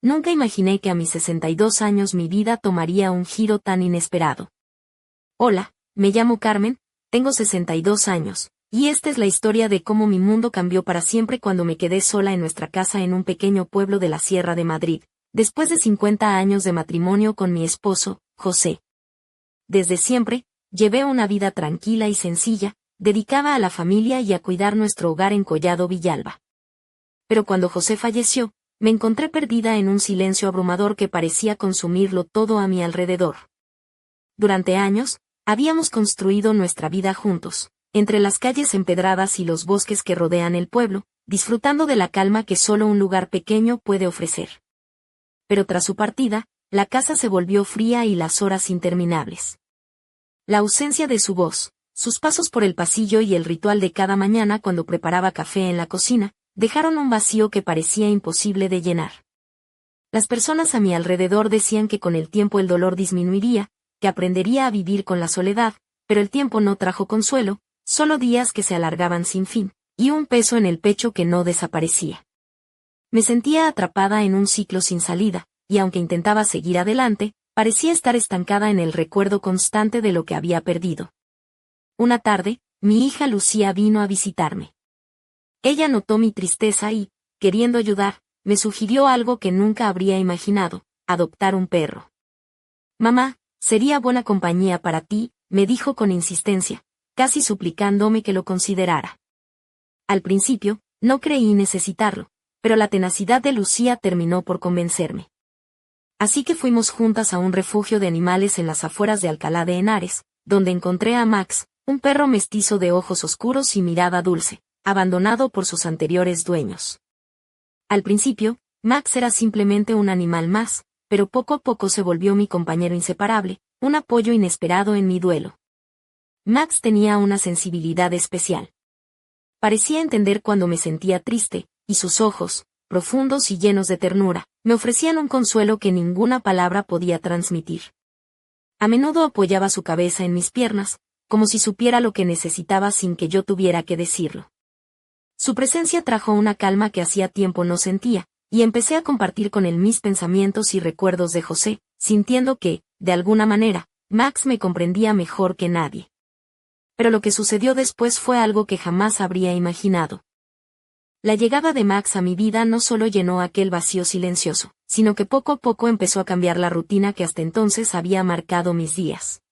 Nunca imaginé que a mis 62 años mi vida tomaría un giro tan inesperado. Hola, me llamo Carmen, tengo 62 años, y esta es la historia de cómo mi mundo cambió para siempre cuando me quedé sola en nuestra casa en un pequeño pueblo de la Sierra de Madrid, después de 50 años de matrimonio con mi esposo, José. Desde siempre, llevé una vida tranquila y sencilla, dedicada a la familia y a cuidar nuestro hogar en Collado Villalba. Pero cuando José falleció, me encontré perdida en un silencio abrumador que parecía consumirlo todo a mi alrededor. Durante años, habíamos construido nuestra vida juntos, entre las calles empedradas y los bosques que rodean el pueblo, disfrutando de la calma que solo un lugar pequeño puede ofrecer. Pero tras su partida, la casa se volvió fría y las horas interminables. La ausencia de su voz, sus pasos por el pasillo y el ritual de cada mañana cuando preparaba café en la cocina, dejaron un vacío que parecía imposible de llenar. Las personas a mi alrededor decían que con el tiempo el dolor disminuiría, que aprendería a vivir con la soledad, pero el tiempo no trajo consuelo, solo días que se alargaban sin fin, y un peso en el pecho que no desaparecía. Me sentía atrapada en un ciclo sin salida, y aunque intentaba seguir adelante, parecía estar estancada en el recuerdo constante de lo que había perdido. Una tarde, mi hija Lucía vino a visitarme. Ella notó mi tristeza y, queriendo ayudar, me sugirió algo que nunca habría imaginado: adoptar un perro. Mamá, sería buena compañía para ti, me dijo con insistencia, casi suplicándome que lo considerara. Al principio, no creí necesitarlo, pero la tenacidad de Lucía terminó por convencerme. Así que fuimos juntas a un refugio de animales en las afueras de Alcalá de Henares, donde encontré a Max, un perro mestizo de ojos oscuros y mirada dulce, abandonado por sus anteriores dueños. Al principio, Max era simplemente un animal más, pero poco a poco se volvió mi compañero inseparable, un apoyo inesperado en mi duelo. Max tenía una sensibilidad especial. Parecía entender cuando me sentía triste, y sus ojos, profundos y llenos de ternura, me ofrecían un consuelo que ninguna palabra podía transmitir. A menudo apoyaba su cabeza en mis piernas, como si supiera lo que necesitaba sin que yo tuviera que decirlo. Su presencia trajo una calma que hacía tiempo no sentía, y empecé a compartir con él mis pensamientos y recuerdos de José, sintiendo que, de alguna manera, Max me comprendía mejor que nadie. Pero lo que sucedió después fue algo que jamás habría imaginado. La llegada de Max a mi vida no solo llenó aquel vacío silencioso, sino que poco a poco empezó a cambiar la rutina que hasta entonces había marcado mis días.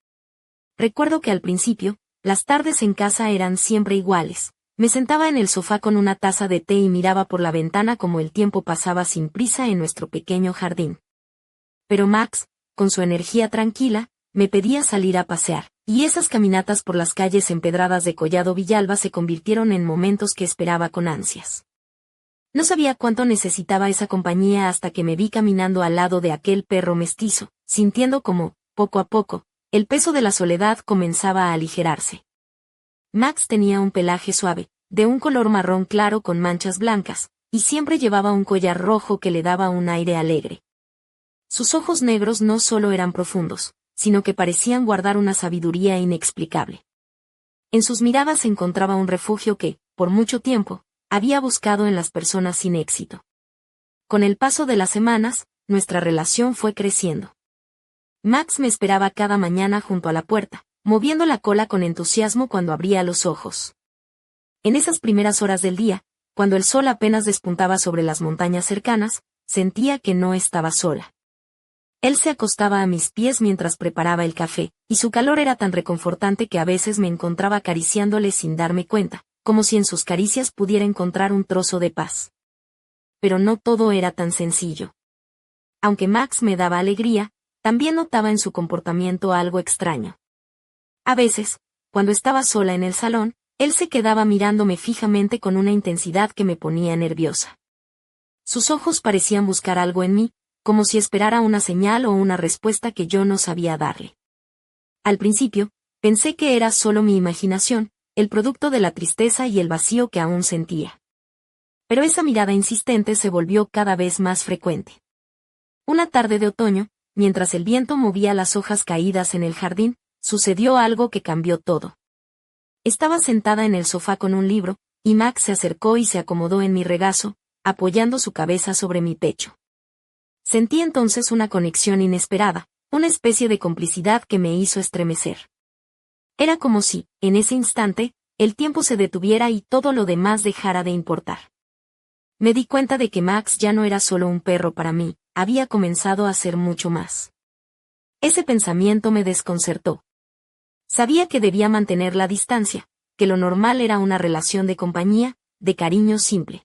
Recuerdo que al principio, las tardes en casa eran siempre iguales. Me sentaba en el sofá con una taza de té y miraba por la ventana como el tiempo pasaba sin prisa en nuestro pequeño jardín. Pero Max, con su energía tranquila, me pedía salir a pasear, y esas caminatas por las calles empedradas de Collado Villalba se convirtieron en momentos que esperaba con ansias. No sabía cuánto necesitaba esa compañía hasta que me vi caminando al lado de aquel perro mestizo, sintiendo como, poco a poco, el peso de la soledad comenzaba a aligerarse. Max tenía un pelaje suave, de un color marrón claro con manchas blancas, y siempre llevaba un collar rojo que le daba un aire alegre. Sus ojos negros no solo eran profundos, sino que parecían guardar una sabiduría inexplicable. En sus miradas se encontraba un refugio que, por mucho tiempo, había buscado en las personas sin éxito. Con el paso de las semanas, nuestra relación fue creciendo. Max me esperaba cada mañana junto a la puerta, moviendo la cola con entusiasmo cuando abría los ojos. En esas primeras horas del día, cuando el sol apenas despuntaba sobre las montañas cercanas, sentía que no estaba sola. Él se acostaba a mis pies mientras preparaba el café, y su calor era tan reconfortante que a veces me encontraba acariciándole sin darme cuenta, como si en sus caricias pudiera encontrar un trozo de paz. Pero no todo era tan sencillo. Aunque Max me daba alegría, también notaba en su comportamiento algo extraño. A veces, cuando estaba sola en el salón, él se quedaba mirándome fijamente con una intensidad que me ponía nerviosa. Sus ojos parecían buscar algo en mí, como si esperara una señal o una respuesta que yo no sabía darle. Al principio, pensé que era solo mi imaginación, el producto de la tristeza y el vacío que aún sentía. Pero esa mirada insistente se volvió cada vez más frecuente. Una tarde de otoño, mientras el viento movía las hojas caídas en el jardín, sucedió algo que cambió todo. Estaba sentada en el sofá con un libro, y Max se acercó y se acomodó en mi regazo, apoyando su cabeza sobre mi pecho. Sentí entonces una conexión inesperada, una especie de complicidad que me hizo estremecer. Era como si, en ese instante, el tiempo se detuviera y todo lo demás dejara de importar. Me di cuenta de que Max ya no era solo un perro para mí, había comenzado a ser mucho más. Ese pensamiento me desconcertó. Sabía que debía mantener la distancia, que lo normal era una relación de compañía, de cariño simple.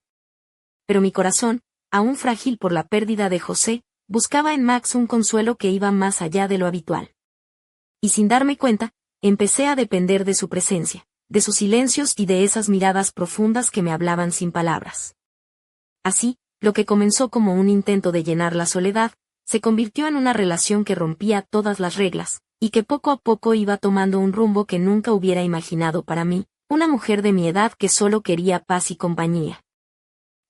Pero mi corazón, aún frágil por la pérdida de José, buscaba en Max un consuelo que iba más allá de lo habitual. Y sin darme cuenta, empecé a depender de su presencia, de sus silencios y de esas miradas profundas que me hablaban sin palabras. Así, lo que comenzó como un intento de llenar la soledad, se convirtió en una relación que rompía todas las reglas, y que poco a poco iba tomando un rumbo que nunca hubiera imaginado para mí, una mujer de mi edad que solo quería paz y compañía.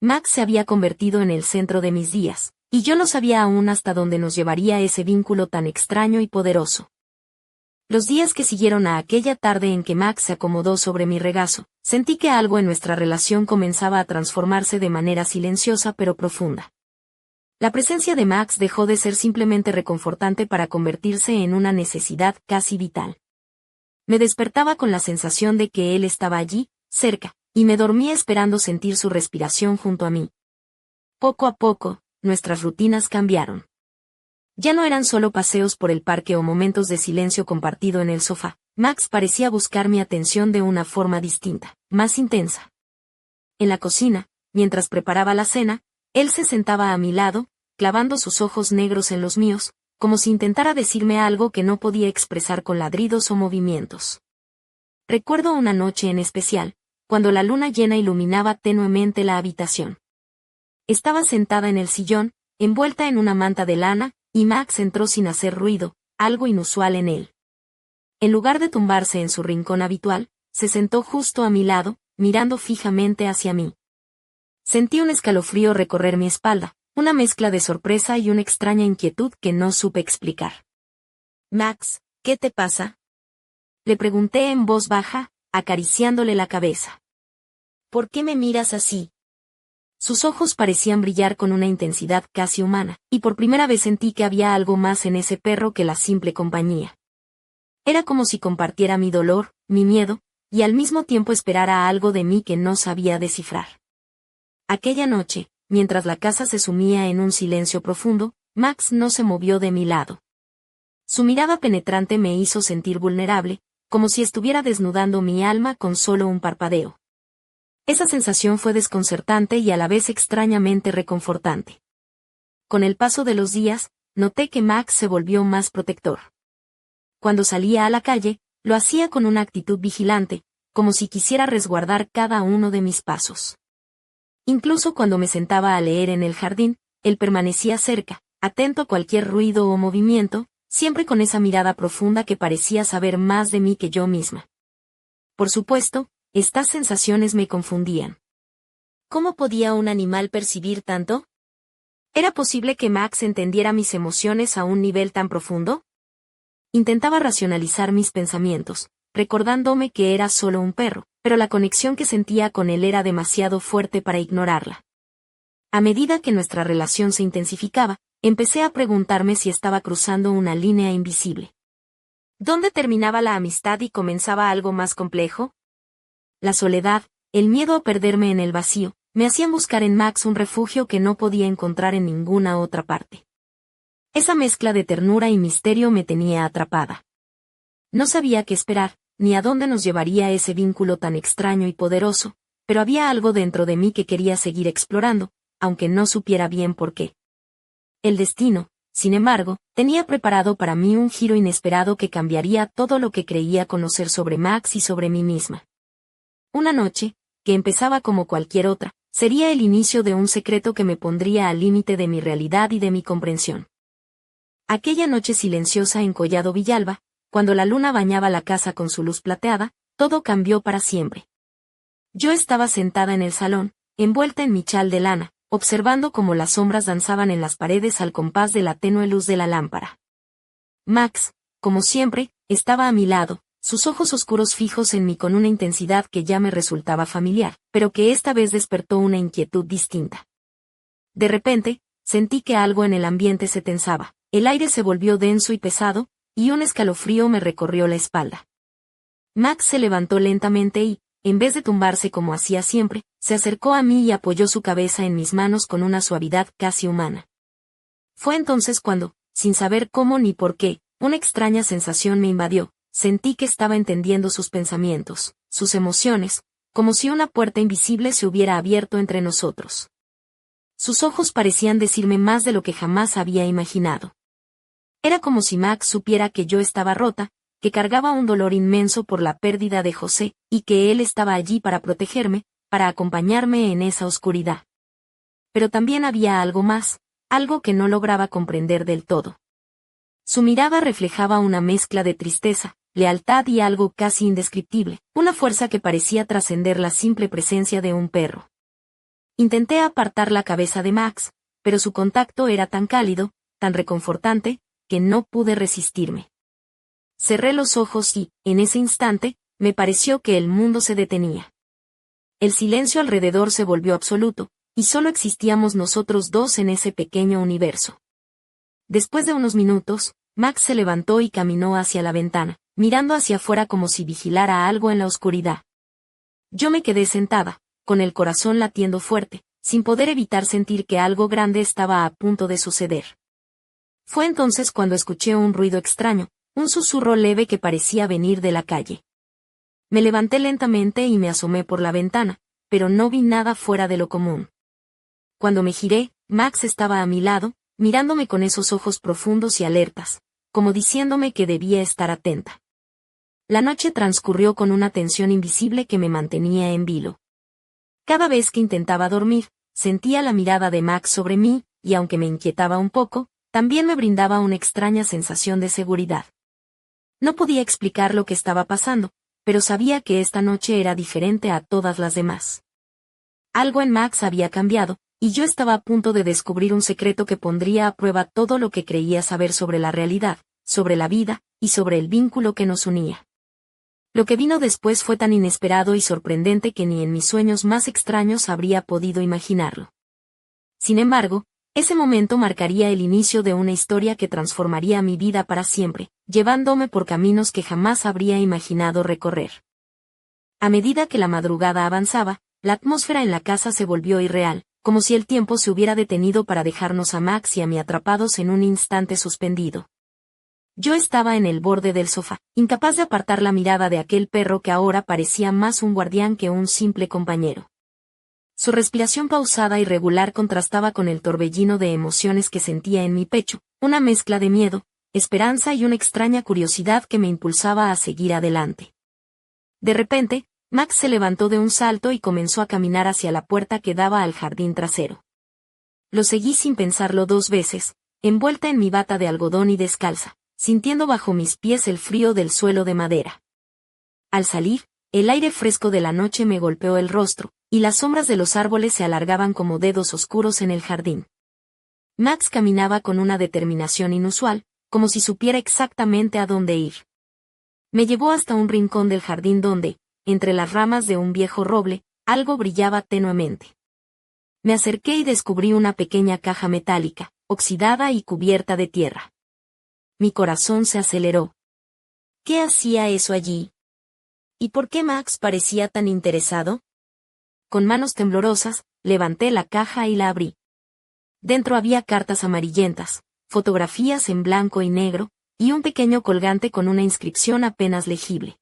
Max se había convertido en el centro de mis días, y yo no sabía aún hasta dónde nos llevaría ese vínculo tan extraño y poderoso. Los días que siguieron a aquella tarde en que Max se acomodó sobre mi regazo, sentí que algo en nuestra relación comenzaba a transformarse de manera silenciosa pero profunda. La presencia de Max dejó de ser simplemente reconfortante para convertirse en una necesidad casi vital. Me despertaba con la sensación de que él estaba allí, cerca, y me dormía esperando sentir su respiración junto a mí. Poco a poco, nuestras rutinas cambiaron. Ya no eran solo paseos por el parque o momentos de silencio compartido en el sofá. Max parecía buscar mi atención de una forma distinta, más intensa. En la cocina, mientras preparaba la cena, él se sentaba a mi lado, clavando sus ojos negros en los míos, como si intentara decirme algo que no podía expresar con ladridos o movimientos. Recuerdo una noche en especial, cuando la luna llena iluminaba tenuemente la habitación. Estaba sentada en el sillón, envuelta en una manta de lana, y Max entró sin hacer ruido, algo inusual en él. En lugar de tumbarse en su rincón habitual, se sentó justo a mi lado, mirando fijamente hacia mí. Sentí un escalofrío recorrer mi espalda, una mezcla de sorpresa y una extraña inquietud que no supe explicar. «Max, ¿qué te pasa?», le pregunté en voz baja, acariciándole la cabeza. «¿Por qué me miras así?». Sus ojos parecían brillar con una intensidad casi humana, y por primera vez sentí que había algo más en ese perro que la simple compañía. Era como si compartiera mi dolor, mi miedo, y al mismo tiempo esperara algo de mí que no sabía descifrar. Aquella noche, mientras la casa se sumía en un silencio profundo, Max no se movió de mi lado. Su mirada penetrante me hizo sentir vulnerable, como si estuviera desnudando mi alma con solo un parpadeo. Esa sensación fue desconcertante y a la vez extrañamente reconfortante. Con el paso de los días, noté que Max se volvió más protector. Cuando salía a la calle, lo hacía con una actitud vigilante, como si quisiera resguardar cada uno de mis pasos. Incluso cuando me sentaba a leer en el jardín, él permanecía cerca, atento a cualquier ruido o movimiento, siempre con esa mirada profunda que parecía saber más de mí que yo misma. Por supuesto, estas sensaciones me confundían. ¿Cómo podía un animal percibir tanto? ¿Era posible que Max entendiera mis emociones a un nivel tan profundo? Intentaba racionalizar mis pensamientos, recordándome que era solo un perro, pero la conexión que sentía con él era demasiado fuerte para ignorarla. A medida que nuestra relación se intensificaba, empecé a preguntarme si estaba cruzando una línea invisible. ¿Dónde terminaba la amistad y comenzaba algo más complejo? La soledad, el miedo a perderme en el vacío, me hacían buscar en Max un refugio que no podía encontrar en ninguna otra parte. Esa mezcla de ternura y misterio me tenía atrapada. No sabía qué esperar, ni a dónde nos llevaría ese vínculo tan extraño y poderoso, pero había algo dentro de mí que quería seguir explorando, aunque no supiera bien por qué. El destino, sin embargo, tenía preparado para mí un giro inesperado que cambiaría todo lo que creía conocer sobre Max y sobre mí misma. Una noche, que empezaba como cualquier otra, sería el inicio de un secreto que me pondría al límite de mi realidad y de mi comprensión. Aquella noche silenciosa en Collado Villalba, cuando la luna bañaba la casa con su luz plateada, todo cambió para siempre. Yo estaba sentada en el salón, envuelta en mi chal de lana, observando cómo las sombras danzaban en las paredes al compás de la tenue luz de la lámpara. Max, como siempre, estaba a mi lado, sus ojos oscuros fijos en mí con una intensidad que ya me resultaba familiar, pero que esta vez despertó una inquietud distinta. De repente, sentí que algo en el ambiente se tensaba, el aire se volvió denso y pesado, y un escalofrío me recorrió la espalda. Max se levantó lentamente y, en vez de tumbarse como hacía siempre, se acercó a mí y apoyó su cabeza en mis manos con una suavidad casi humana. Fue entonces cuando, sin saber cómo ni por qué, una extraña sensación me invadió, sentí que estaba entendiendo sus pensamientos, sus emociones, como si una puerta invisible se hubiera abierto entre nosotros. Sus ojos parecían decirme más de lo que jamás había imaginado. Era como si Max supiera que yo estaba rota, que cargaba un dolor inmenso por la pérdida de José, y que él estaba allí para protegerme, para acompañarme en esa oscuridad. Pero también había algo más, algo que no lograba comprender del todo. Su mirada reflejaba una mezcla de tristeza, lealtad y algo casi indescriptible, una fuerza que parecía trascender la simple presencia de un perro. Intenté apartar la cabeza de Max, pero su contacto era tan cálido, tan reconfortante, que no pude resistirme. Cerré los ojos y, en ese instante, me pareció que el mundo se detenía. El silencio alrededor se volvió absoluto, y solo existíamos nosotros dos en ese pequeño universo. Después de unos minutos, Max se levantó y caminó hacia la ventana, mirando hacia afuera como si vigilara algo en la oscuridad. Yo me quedé sentada, con el corazón latiendo fuerte, sin poder evitar sentir que algo grande estaba a punto de suceder. Fue entonces cuando escuché un ruido extraño, un susurro leve que parecía venir de la calle. Me levanté lentamente y me asomé por la ventana, pero no vi nada fuera de lo común. Cuando me giré, Max estaba a mi lado, mirándome con esos ojos profundos y alertas, como diciéndome que debía estar atenta. La noche transcurrió con una tensión invisible que me mantenía en vilo. Cada vez que intentaba dormir, sentía la mirada de Max sobre mí, y aunque me inquietaba un poco, también me brindaba una extraña sensación de seguridad. No podía explicar lo que estaba pasando, pero sabía que esta noche era diferente a todas las demás. Algo en Max había cambiado, y yo estaba a punto de descubrir un secreto que pondría a prueba todo lo que creía saber sobre la realidad, sobre la vida, y sobre el vínculo que nos unía. Lo que vino después fue tan inesperado y sorprendente que ni en mis sueños más extraños habría podido imaginarlo. Sin embargo, ese momento marcaría el inicio de una historia que transformaría mi vida para siempre, llevándome por caminos que jamás habría imaginado recorrer. A medida que la madrugada avanzaba, la atmósfera en la casa se volvió irreal, como si el tiempo se hubiera detenido para dejarnos a Max y a mí atrapados en un instante suspendido. Yo estaba en el borde del sofá, incapaz de apartar la mirada de aquel perro que ahora parecía más un guardián que un simple compañero. Su respiración pausada y regular contrastaba con el torbellino de emociones que sentía en mi pecho, una mezcla de miedo, esperanza y una extraña curiosidad que me impulsaba a seguir adelante. De repente, Max se levantó de un salto y comenzó a caminar hacia la puerta que daba al jardín trasero. Lo seguí sin pensarlo 2 veces, envuelta en mi bata de algodón y descalza, sintiendo bajo mis pies el frío del suelo de madera. Al salir, el aire fresco de la noche me golpeó el rostro, y las sombras de los árboles se alargaban como dedos oscuros en el jardín. Max caminaba con una determinación inusual, como si supiera exactamente a dónde ir. Me llevó hasta un rincón del jardín donde, entre las ramas de un viejo roble, algo brillaba tenuemente. Me acerqué y descubrí una pequeña caja metálica, oxidada y cubierta de tierra. Mi corazón se aceleró. ¿Qué hacía eso allí? ¿Y por qué Max parecía tan interesado? Con manos temblorosas, levanté la caja y la abrí. Dentro había cartas amarillentas, fotografías en blanco y negro, y un pequeño colgante con una inscripción apenas legible.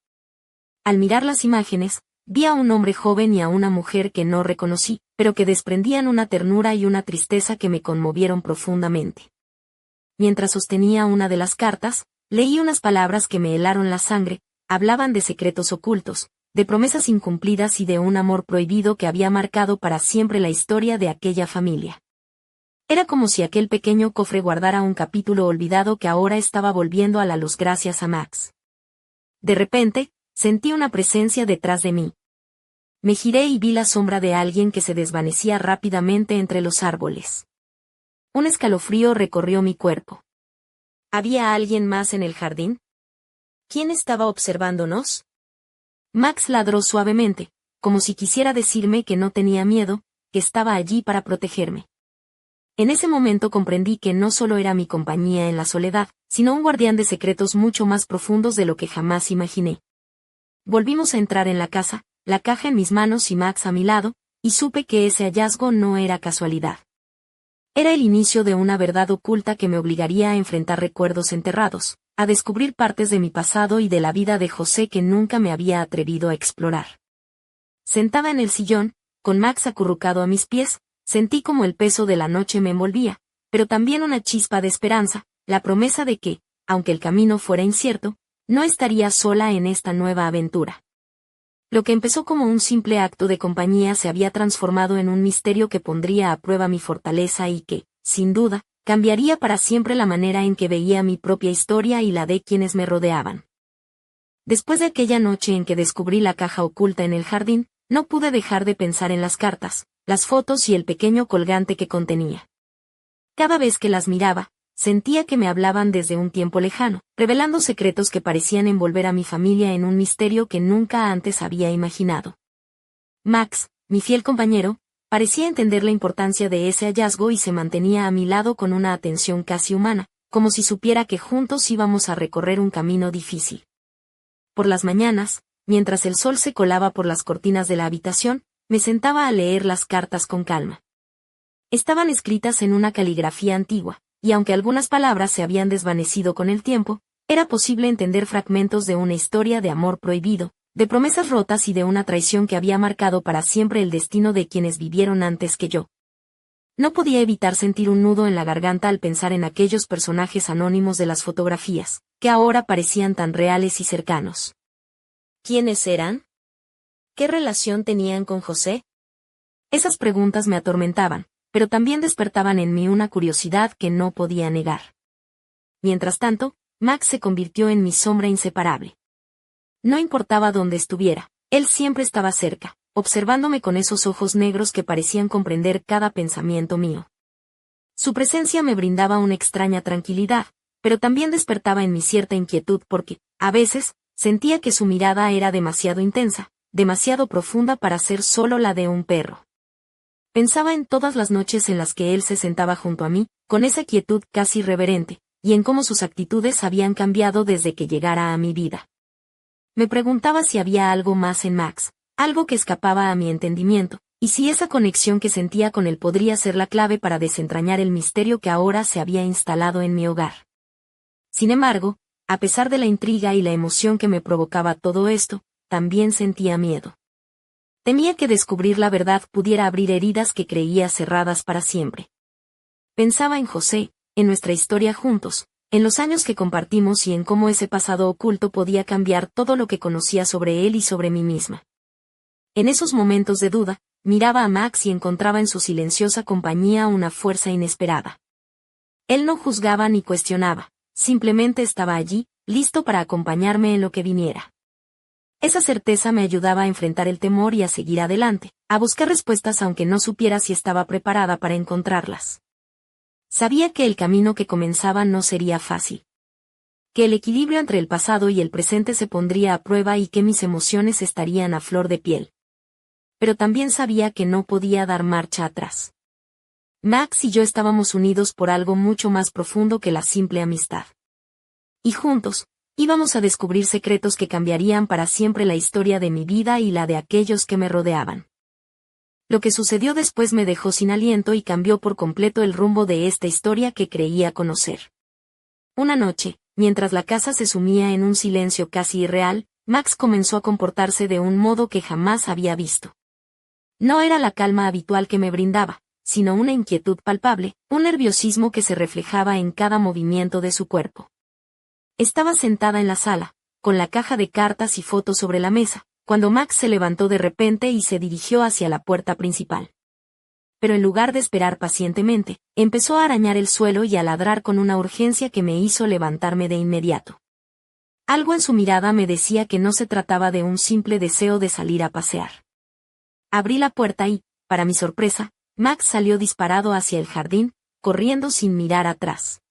Al mirar las imágenes, vi a un hombre joven y a una mujer que no reconocí, pero que desprendían una ternura y una tristeza que me conmovieron profundamente. Mientras sostenía una de las cartas, leí unas palabras que me helaron la sangre, hablaban de secretos ocultos, de promesas incumplidas y de un amor prohibido que había marcado para siempre la historia de aquella familia. Era como si aquel pequeño cofre guardara un capítulo olvidado que ahora estaba volviendo a la luz gracias a Max. De repente, sentí una presencia detrás de mí. Me giré y vi la sombra de alguien que se desvanecía rápidamente entre los árboles. Un escalofrío recorrió mi cuerpo. ¿Había alguien más en el jardín? ¿Quién estaba observándonos? Max ladró suavemente, como si quisiera decirme que no tenía miedo, que estaba allí para protegerme. En ese momento comprendí que no solo era mi compañía en la soledad, sino un guardián de secretos mucho más profundos de lo que jamás imaginé. Volvimos a entrar en la casa, la caja en mis manos y Max a mi lado, y supe que ese hallazgo no era casualidad. Era el inicio de una verdad oculta que me obligaría a enfrentar recuerdos enterrados, a descubrir partes de mi pasado y de la vida de José que nunca me había atrevido a explorar. Sentada en el sillón, con Max acurrucado a mis pies, sentí como el peso de la noche me envolvía, pero también una chispa de esperanza, la promesa de que, aunque el camino fuera incierto, no estaría sola en esta nueva aventura. Lo que empezó como un simple acto de compañía se había transformado en un misterio que pondría a prueba mi fortaleza y que, sin duda, cambiaría para siempre la manera en que veía mi propia historia y la de quienes me rodeaban. Después de aquella noche en que descubrí la caja oculta en el jardín, no pude dejar de pensar en las cartas, las fotos y el pequeño colgante que contenía. Cada vez que las miraba, sentía que me hablaban desde un tiempo lejano, revelando secretos que parecían envolver a mi familia en un misterio que nunca antes había imaginado. Max, mi fiel compañero, parecía entender la importancia de ese hallazgo y se mantenía a mi lado con una atención casi humana, como si supiera que juntos íbamos a recorrer un camino difícil. Por las mañanas, mientras el sol se colaba por las cortinas de la habitación, me sentaba a leer las cartas con calma. Estaban escritas en una caligrafía antigua, y aunque algunas palabras se habían desvanecido con el tiempo, era posible entender fragmentos de una historia de amor prohibido, de promesas rotas y de una traición que había marcado para siempre el destino de quienes vivieron antes que yo. No podía evitar sentir un nudo en la garganta al pensar en aquellos personajes anónimos de las fotografías, que ahora parecían tan reales y cercanos. ¿Quiénes eran? ¿Qué relación tenían con José? Esas preguntas me atormentaban, pero también despertaban en mí una curiosidad que no podía negar. Mientras tanto, Max se convirtió en mi sombra inseparable. No importaba dónde estuviera, él siempre estaba cerca, observándome con esos ojos negros que parecían comprender cada pensamiento mío. Su presencia me brindaba una extraña tranquilidad, pero también despertaba en mí cierta inquietud porque, a veces, sentía que su mirada era demasiado intensa, demasiado profunda para ser solo la de un perro. Pensaba en todas las noches en las que él se sentaba junto a mí, con esa quietud casi reverente, y en cómo sus actitudes habían cambiado desde que llegara a mi vida. Me preguntaba si había algo más en Max, algo que escapaba a mi entendimiento, y si esa conexión que sentía con él podría ser la clave para desentrañar el misterio que ahora se había instalado en mi hogar. Sin embargo, a pesar de la intriga y la emoción que me provocaba todo esto, también sentía miedo. Temía que descubrir la verdad pudiera abrir heridas que creía cerradas para siempre. Pensaba en José, en nuestra historia juntos, en los años que compartimos y en cómo ese pasado oculto podía cambiar todo lo que conocía sobre él y sobre mí misma. En esos momentos de duda, miraba a Max y encontraba en su silenciosa compañía una fuerza inesperada. Él no juzgaba ni cuestionaba, simplemente estaba allí, listo para acompañarme en lo que viniera. Esa certeza me ayudaba a enfrentar el temor y a seguir adelante, a buscar respuestas aunque no supiera si estaba preparada para encontrarlas. Sabía que el camino que comenzaba no sería fácil. Que el equilibrio entre el pasado y el presente se pondría a prueba y que mis emociones estarían a flor de piel. Pero también sabía que no podía dar marcha atrás. Max y yo estábamos unidos por algo mucho más profundo que la simple amistad. Y juntos, íbamos a descubrir secretos que cambiarían para siempre la historia de mi vida y la de aquellos que me rodeaban. Lo que sucedió después me dejó sin aliento y cambió por completo el rumbo de esta historia que creía conocer. Una noche, mientras la casa se sumía en un silencio casi irreal, Max comenzó a comportarse de un modo que jamás había visto. No era la calma habitual que me brindaba, sino una inquietud palpable, un nerviosismo que se reflejaba en cada movimiento de su cuerpo. Estaba sentada en la sala, con la caja de cartas y fotos sobre la mesa, cuando Max se levantó de repente y se dirigió hacia la puerta principal. Pero en lugar de esperar pacientemente, empezó a arañar el suelo y a ladrar con una urgencia que me hizo levantarme de inmediato. Algo en su mirada me decía que no se trataba de un simple deseo de salir a pasear. Abrí la puerta y, para mi sorpresa, Max salió disparado hacia el jardín, corriendo sin mirar atrás.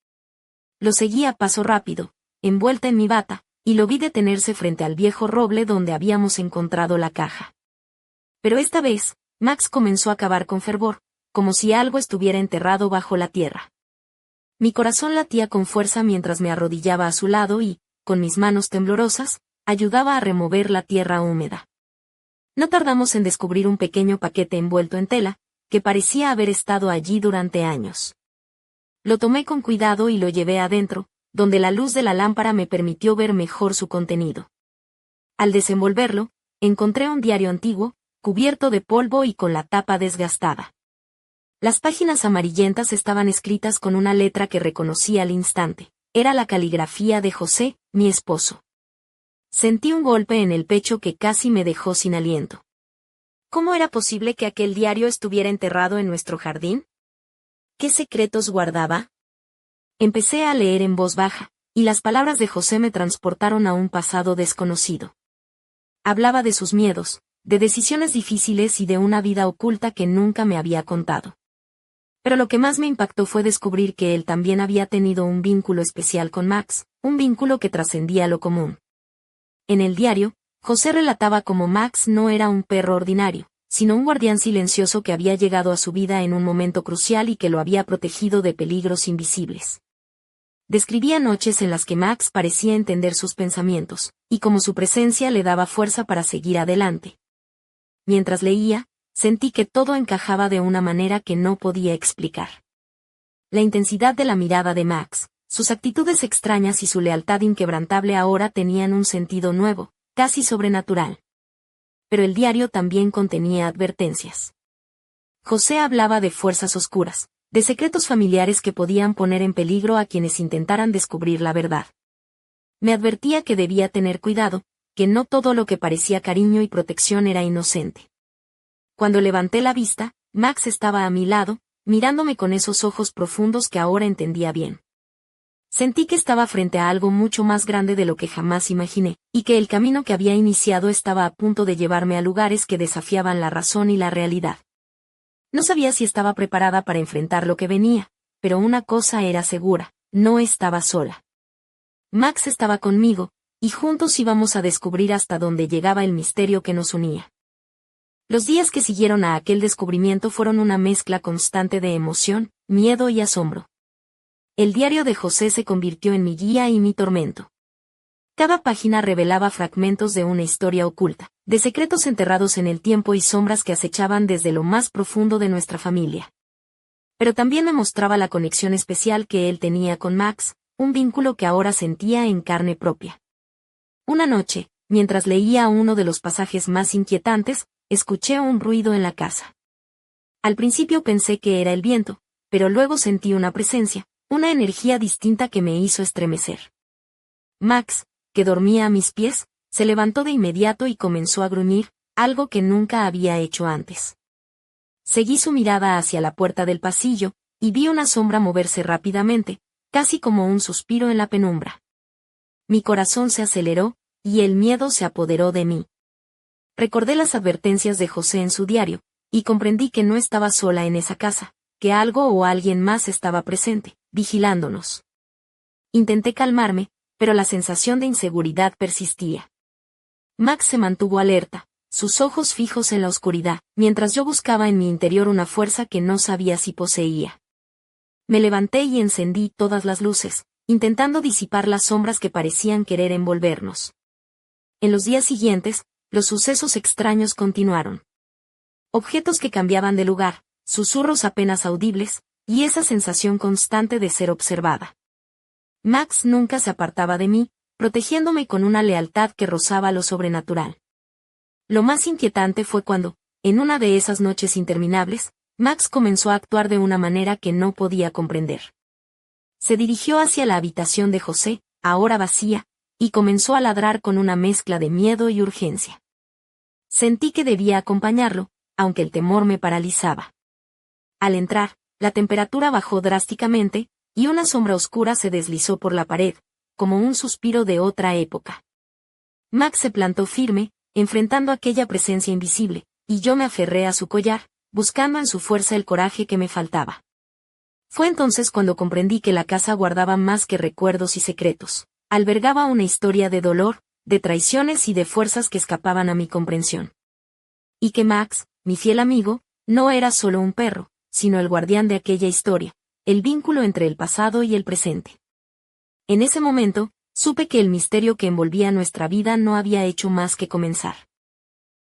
Lo seguí a paso rápido, envuelta en mi bata, y lo vi detenerse frente al viejo roble donde habíamos encontrado la caja. Pero esta vez, Max comenzó a cavar con fervor, como si algo estuviera enterrado bajo la tierra. Mi corazón latía con fuerza mientras me arrodillaba a su lado y, con mis manos temblorosas, ayudaba a remover la tierra húmeda. No tardamos en descubrir un pequeño paquete envuelto en tela, que parecía haber estado allí durante años. Lo tomé con cuidado y lo llevé adentro, donde la luz de la lámpara me permitió ver mejor su contenido. Al desenvolverlo, encontré un diario antiguo, cubierto de polvo y con la tapa desgastada. Las páginas amarillentas estaban escritas con una letra que reconocí al instante. Era la caligrafía de José, mi esposo. Sentí un golpe en el pecho que casi me dejó sin aliento. ¿Cómo era posible que aquel diario estuviera enterrado en nuestro jardín? ¿Qué secretos guardaba? Empecé a leer en voz baja, y las palabras de José me transportaron a un pasado desconocido. Hablaba de sus miedos, de decisiones difíciles y de una vida oculta que nunca me había contado. Pero lo que más me impactó fue descubrir que él también había tenido un vínculo especial con Max, un vínculo que trascendía lo común. En el diario, José relataba cómo Max no era un perro ordinario, sino un guardián silencioso que había llegado a su vida en un momento crucial y que lo había protegido de peligros invisibles. Describía noches en las que Max parecía entender sus pensamientos, y cómo su presencia le daba fuerza para seguir adelante. Mientras leía, sentí que todo encajaba de una manera que no podía explicar. La intensidad de la mirada de Max, sus actitudes extrañas y su lealtad inquebrantable ahora tenían un sentido nuevo, casi sobrenatural. Pero el diario también contenía advertencias. José hablaba de fuerzas oscuras, de secretos familiares que podían poner en peligro a quienes intentaran descubrir la verdad. Me advertía que debía tener cuidado, que no todo lo que parecía cariño y protección era inocente. Cuando levanté la vista, Max estaba a mi lado, mirándome con esos ojos profundos que ahora entendía bien. Sentí que estaba frente a algo mucho más grande de lo que jamás imaginé, y que el camino que había iniciado estaba a punto de llevarme a lugares que desafiaban la razón y la realidad. No sabía si estaba preparada para enfrentar lo que venía, pero una cosa era segura, no estaba sola. Max estaba conmigo, y juntos íbamos a descubrir hasta dónde llegaba el misterio que nos unía. Los días que siguieron a aquel descubrimiento fueron una mezcla constante de emoción, miedo y asombro. El diario de José se convirtió en mi guía y mi tormento. Cada página revelaba fragmentos de una historia oculta, de secretos enterrados en el tiempo y sombras que acechaban desde lo más profundo de nuestra familia. Pero también me mostraba la conexión especial que él tenía con Max, un vínculo que ahora sentía en carne propia. Una noche, mientras leía uno de los pasajes más inquietantes, escuché un ruido en la casa. Al principio pensé que era el viento, pero luego sentí una presencia, una energía distinta que me hizo estremecer. Max, que dormía a mis pies, se levantó de inmediato y comenzó a gruñir, algo que nunca había hecho antes. Seguí su mirada hacia la puerta del pasillo, y vi una sombra moverse rápidamente, casi como un suspiro en la penumbra. Mi corazón se aceleró, y el miedo se apoderó de mí. Recordé las advertencias de José en su diario, y comprendí que no estaba sola en esa casa, que algo o alguien más estaba presente, vigilándonos. Intenté calmarme, pero la sensación de inseguridad persistía. Max se mantuvo alerta, sus ojos fijos en la oscuridad, mientras yo buscaba en mi interior una fuerza que no sabía si poseía. Me levanté y encendí todas las luces, intentando disipar las sombras que parecían querer envolvernos. En los días siguientes, los sucesos extraños continuaron. Objetos que cambiaban de lugar, susurros apenas audibles, y esa sensación constante de ser observada. Max nunca se apartaba de mí, protegiéndome con una lealtad que rozaba lo sobrenatural. Lo más inquietante fue cuando, en una de esas noches interminables, Max comenzó a actuar de una manera que no podía comprender. Se dirigió hacia la habitación de José, ahora vacía, y comenzó a ladrar con una mezcla de miedo y urgencia. Sentí que debía acompañarlo, aunque el temor me paralizaba. Al entrar, la temperatura bajó drásticamente, y una sombra oscura se deslizó por la pared, como un suspiro de otra época. Max se plantó firme, enfrentando aquella presencia invisible, y yo me aferré a su collar, buscando en su fuerza el coraje que me faltaba. Fue entonces cuando comprendí que la casa guardaba más que recuerdos y secretos. Albergaba una historia de dolor, de traiciones y de fuerzas que escapaban a mi comprensión. Y que Max, mi fiel amigo, no era solo un perro, sino el guardián de aquella historia, el vínculo entre el pasado y el presente. En ese momento, supe que el misterio que envolvía nuestra vida no había hecho más que comenzar.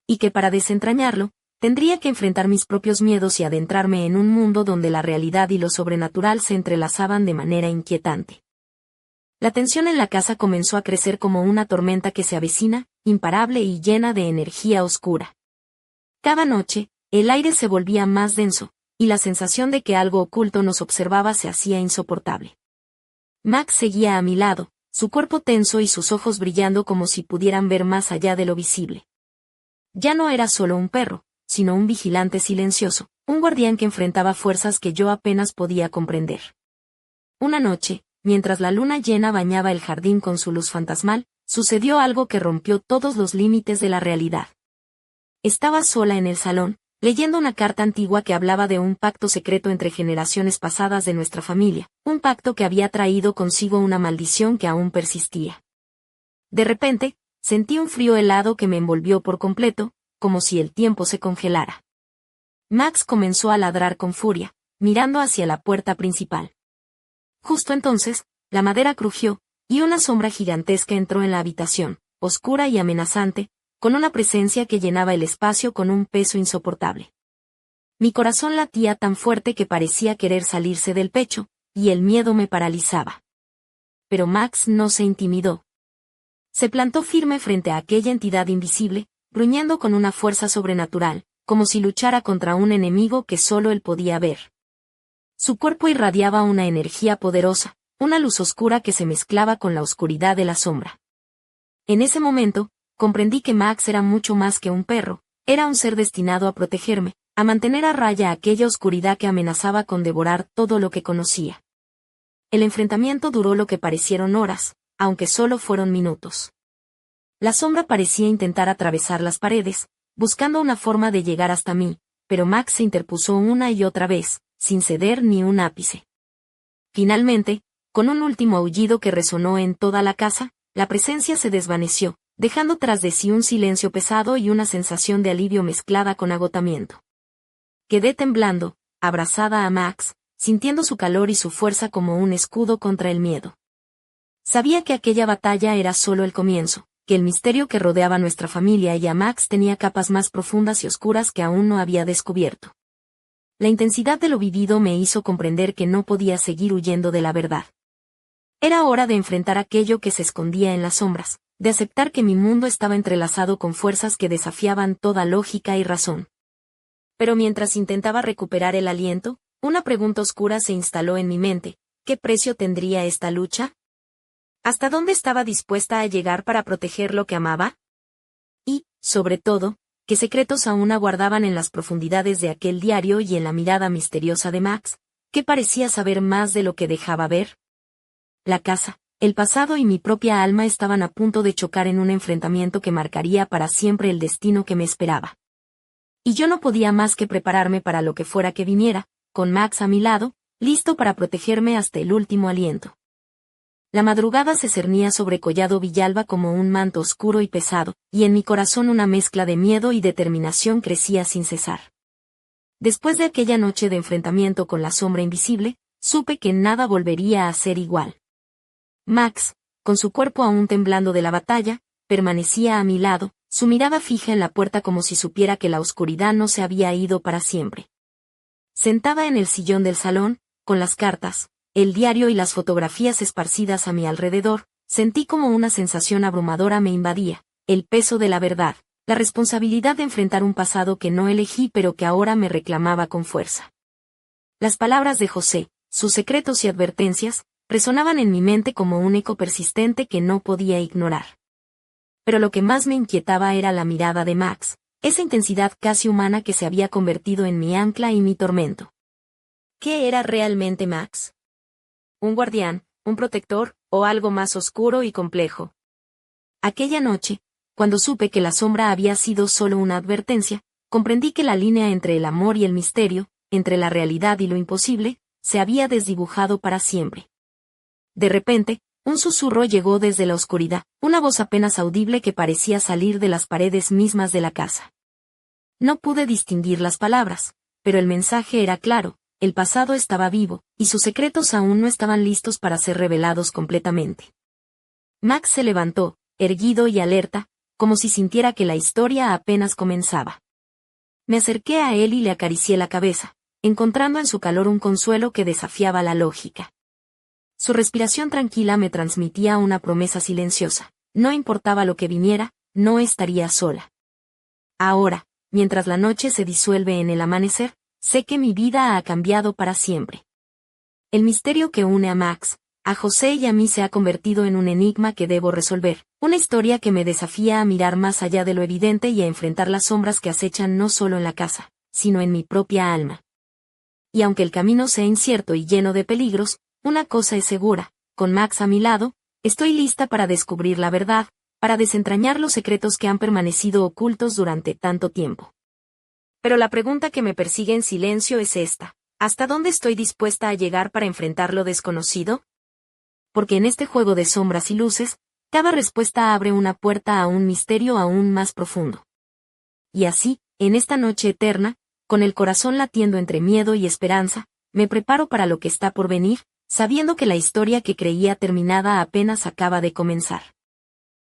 Y que para desentrañarlo, tendría que enfrentar mis propios miedos y adentrarme en un mundo donde la realidad y lo sobrenatural se entrelazaban de manera inquietante. La tensión en la casa comenzó a crecer como una tormenta que se avecina, imparable y llena de energía oscura. Cada noche, el aire se volvía más denso, y la sensación de que algo oculto nos observaba se hacía insoportable. Max seguía a mi lado, su cuerpo tenso y sus ojos brillando como si pudieran ver más allá de lo visible. Ya no era solo un perro, sino un vigilante silencioso, un guardián que enfrentaba fuerzas que yo apenas podía comprender. Una noche, mientras la luna llena bañaba el jardín con su luz fantasmal, sucedió algo que rompió todos los límites de la realidad. Estaba sola en el salón, leyendo una carta antigua que hablaba de un pacto secreto entre generaciones pasadas de nuestra familia, un pacto que había traído consigo una maldición que aún persistía. De repente, sentí un frío helado que me envolvió por completo, como si el tiempo se congelara. Max comenzó a ladrar con furia, mirando hacia la puerta principal. Justo entonces, la madera crujió, y una sombra gigantesca entró en la habitación, oscura y amenazante, con una presencia que llenaba el espacio con un peso insoportable. Mi corazón latía tan fuerte que parecía querer salirse del pecho, y el miedo me paralizaba. Pero Max no se intimidó. Se plantó firme frente a aquella entidad invisible, gruñendo con una fuerza sobrenatural, como si luchara contra un enemigo que solo él podía ver. Su cuerpo irradiaba una energía poderosa, una luz oscura que se mezclaba con la oscuridad de la sombra. En ese momento, comprendí que Max era mucho más que un perro, era un ser destinado a protegerme, a mantener a raya aquella oscuridad que amenazaba con devorar todo lo que conocía. El enfrentamiento duró lo que parecieron horas, aunque solo fueron minutos. La sombra parecía intentar atravesar las paredes, buscando una forma de llegar hasta mí, pero Max se interpuso una y otra vez, sin ceder ni un ápice. Finalmente, con un último aullido que resonó en toda la casa, la presencia se desvaneció, dejando tras de sí un silencio pesado y una sensación de alivio mezclada con agotamiento. Quedé temblando, abrazada a Max, sintiendo su calor y su fuerza como un escudo contra el miedo. Sabía que aquella batalla era solo el comienzo, que el misterio que rodeaba a nuestra familia y a Max tenía capas más profundas y oscuras que aún no había descubierto. La intensidad de lo vivido me hizo comprender que no podía seguir huyendo de la verdad. Era hora de enfrentar aquello que se escondía en las sombras, de aceptar que mi mundo estaba entrelazado con fuerzas que desafiaban toda lógica y razón. Pero mientras intentaba recuperar el aliento, una pregunta oscura se instaló en mi mente: ¿qué precio tendría esta lucha? ¿Hasta dónde estaba dispuesta a llegar para proteger lo que amaba? Y, sobre todo, ¿qué secretos aún aguardaban en las profundidades de aquel diario y en la mirada misteriosa de Max, que parecía saber más de lo que dejaba ver? La casa, el pasado y mi propia alma estaban a punto de chocar en un enfrentamiento que marcaría para siempre el destino que me esperaba. Y yo no podía más que prepararme para lo que fuera que viniera, con Max a mi lado, listo para protegerme hasta el último aliento. La madrugada se cernía sobre Collado Villalba como un manto oscuro y pesado, y en mi corazón una mezcla de miedo y determinación crecía sin cesar. Después de aquella noche de enfrentamiento con la sombra invisible, supe que nada volvería a ser igual. Max, con su cuerpo aún temblando de la batalla, permanecía a mi lado, su mirada fija en la puerta como si supiera que la oscuridad no se había ido para siempre. Sentada en el sillón del salón, con las cartas, el diario y las fotografías esparcidas a mi alrededor, sentí como una sensación abrumadora me invadía, el peso de la verdad, la responsabilidad de enfrentar un pasado que no elegí pero que ahora me reclamaba con fuerza. Las palabras de José, sus secretos y advertencias, resonaban en mi mente como un eco persistente que no podía ignorar. Pero lo que más me inquietaba era la mirada de Max, esa intensidad casi humana que se había convertido en mi ancla y mi tormento. ¿Qué era realmente Max? ¿Un guardián, un protector, o algo más oscuro y complejo? Aquella noche, cuando supe que la sombra había sido solo una advertencia, comprendí que la línea entre el amor y el misterio, entre la realidad y lo imposible, se había desdibujado para siempre. De repente, un susurro llegó desde la oscuridad, una voz apenas audible que parecía salir de las paredes mismas de la casa. No pude distinguir las palabras, pero el mensaje era claro, el pasado estaba vivo, y sus secretos aún no estaban listos para ser revelados completamente. Max se levantó, erguido y alerta, como si sintiera que la historia apenas comenzaba. Me acerqué a él y le acaricié la cabeza, encontrando en su calor un consuelo que desafiaba la lógica. Su respiración tranquila me transmitía una promesa silenciosa, no importaba lo que viniera, no estaría sola. Ahora, mientras la noche se disuelve en el amanecer, sé que mi vida ha cambiado para siempre. El misterio que une a Max, a José y a mí se ha convertido en un enigma que debo resolver, una historia que me desafía a mirar más allá de lo evidente y a enfrentar las sombras que acechan no solo en la casa, sino en mi propia alma. Y aunque el camino sea incierto y lleno de peligros, una cosa es segura, con Max a mi lado, estoy lista para descubrir la verdad, para desentrañar los secretos que han permanecido ocultos durante tanto tiempo. Pero la pregunta que me persigue en silencio es esta: ¿hasta dónde estoy dispuesta a llegar para enfrentar lo desconocido? Porque en este juego de sombras y luces, cada respuesta abre una puerta a un misterio aún más profundo. Y así, en esta noche eterna, con el corazón latiendo entre miedo y esperanza, me preparo para lo que está por venir, sabiendo que la historia que creía terminada apenas acaba de comenzar.